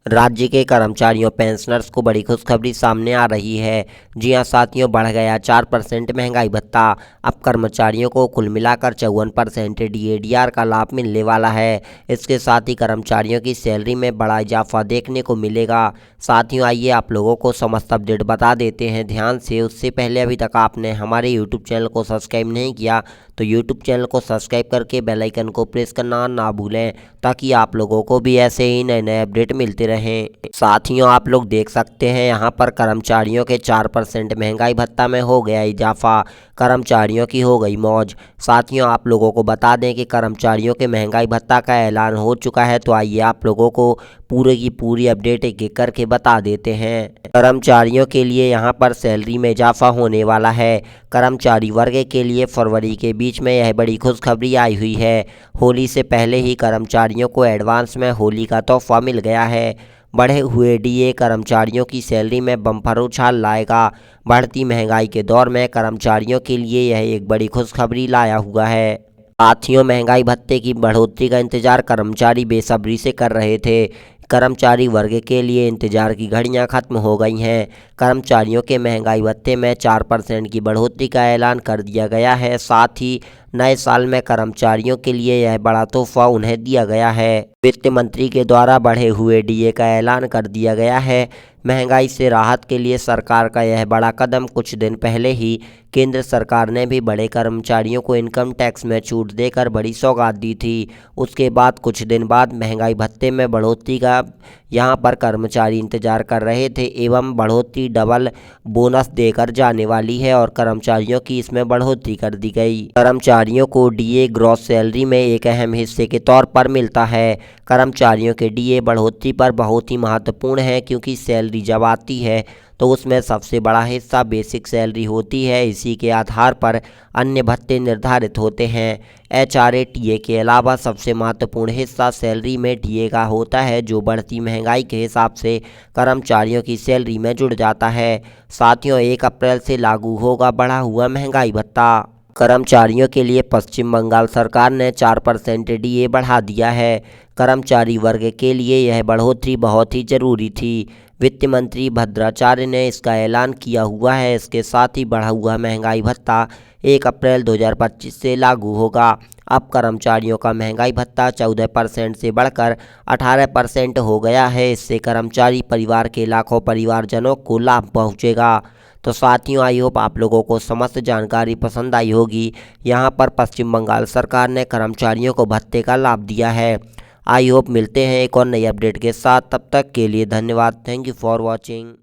राज्य के कर्मचारियों पेंशनर्स को बड़ी खुशखबरी सामने आ रही है। जी हां साथियों, बढ़ गया 4% महंगाई भत्ता। अब कर्मचारियों को कुल मिलाकर 54% डीएडीआर का लाभ मिलने वाला है। इसके साथ ही कर्मचारियों की सैलरी में बड़ा इजाफा देखने को मिलेगा। साथियों आइए आप लोगों को समस्त अपडेट बता देते हैं ध्यान से। उससे पहले अभी तक आपने हमारे यूट्यूब चैनल को सब्सक्राइब नहीं किया तो यूट्यूब चैनल को सब्सक्राइब करके बेल आइकन को प्रेस करना ना भूलें, ताकि आप लोगों को भी ऐसे ही नए नए अपडेट मिलते रहें। साथियों आप लोग देख सकते हैं यहाँ पर कर्मचारियों के 4% महंगाई भत्ता में हो गया इजाफा। कर्मचारियों की हो गई मौज। साथियों आप लोगों को बता दें कि कर्मचारियों के महंगाई भत्ता का ऐलान हो चुका है, तो आइए आप लोगों को पूरे की पूरी अपडेट एक एक करके बता देते हैं। कर्मचारियों के लिए यहाँ पर सैलरी में इजाफा होने वाला है। कर्मचारी वर्ग के लिए फरवरी के बीच में यह बड़ी खुशखबरी आई हुई है। होली से पहले ही कर्मचारियों को एडवांस में होली का तोहफा मिल गया है। बढ़े हुए डीए कर्मचारियों की सैलरी में बम्पर उछाल लाएगा। बढ़ती महंगाई के दौर में कर्मचारियों के लिए यह एक बड़ी खुशखबरी लाया हुआ है। साथियों महंगाई भत्ते की बढ़ोतरी का इंतजार कर्मचारी बेसब्री से कर रहे थे। कर्मचारी वर्ग के लिए इंतजार की घड़ियां खत्म हो गई हैं। कर्मचारियों के महंगाई भत्ते में 4% की बढ़ोतरी का ऐलान कर दिया गया है। साथ ही नए साल में कर्मचारियों के लिए यह बड़ा तोहफा उन्हें दिया गया है। वित्त मंत्री के द्वारा बढ़े हुए डीए का ऐलान कर दिया गया है। महंगाई से राहत के लिए सरकार का यह बड़ा कदम कुछ दिन पहले ही केंद्र सरकार ने भी बड़े कर्मचारियों को इनकम टैक्स में छूट देकर बड़ी सौगात दी थी। उसके बाद कुछ दिन बाद महंगाई भत्ते में बढ़ोतरी का यहाँ पर कर्मचारी इंतजार कर रहे थे, एवं बढ़ोतरी डबल बोनस देकर जाने वाली है और कर्मचारियों की इसमें बढ़ोतरी कर दी गई। कर्मचारियों को डीए ग्रॉस सैलरी में एक अहम हिस्से के तौर पर मिलता है। कर्मचारियों के डीए बढ़ोतरी पर बहुत ही महत्वपूर्ण है, क्योंकि सैलरी जब आती है तो उसमें सबसे बड़ा हिस्सा बेसिक सैलरी होती है। इसी के आधार पर अन्य भत्ते निर्धारित होते हैं। एचआरए टीए के अलावा सबसे महत्वपूर्ण हिस्सा सैलरी में डीए का होता है, जो बढ़ती महंगाई के हिसाब से कर्मचारियों की सैलरी में जुड़ जाता है। साथियों 1 अप्रैल से लागू होगा बढ़ा हुआ महंगाई भत्ता। कर्मचारियों के लिए पश्चिम बंगाल सरकार ने 4% डीए बढ़ा दिया है। कर्मचारी वर्ग के लिए यह बढ़ोतरी बहुत ही जरूरी थी। वित्त मंत्री भद्राचार्य ने इसका ऐलान किया हुआ है। इसके साथ ही बढ़ा हुआ महंगाई भत्ता 1 अप्रैल 2025 से लागू होगा। अब कर्मचारियों का महंगाई भत्ता 14% से बढ़कर 18% हो गया है। इससे कर्मचारी परिवार के लाखों परिवारजनों को लाभ पहुंचेगा। तो साथियों आई होप आप लोगों को समस्त जानकारी पसंद आई होगी। यहाँ पर पश्चिम बंगाल सरकार ने कर्मचारियों को भत्ते का लाभ दिया है। आई होप मिलते हैं एक और नई अपडेट के साथ। तब तक के लिए धन्यवाद। Thank you for watching.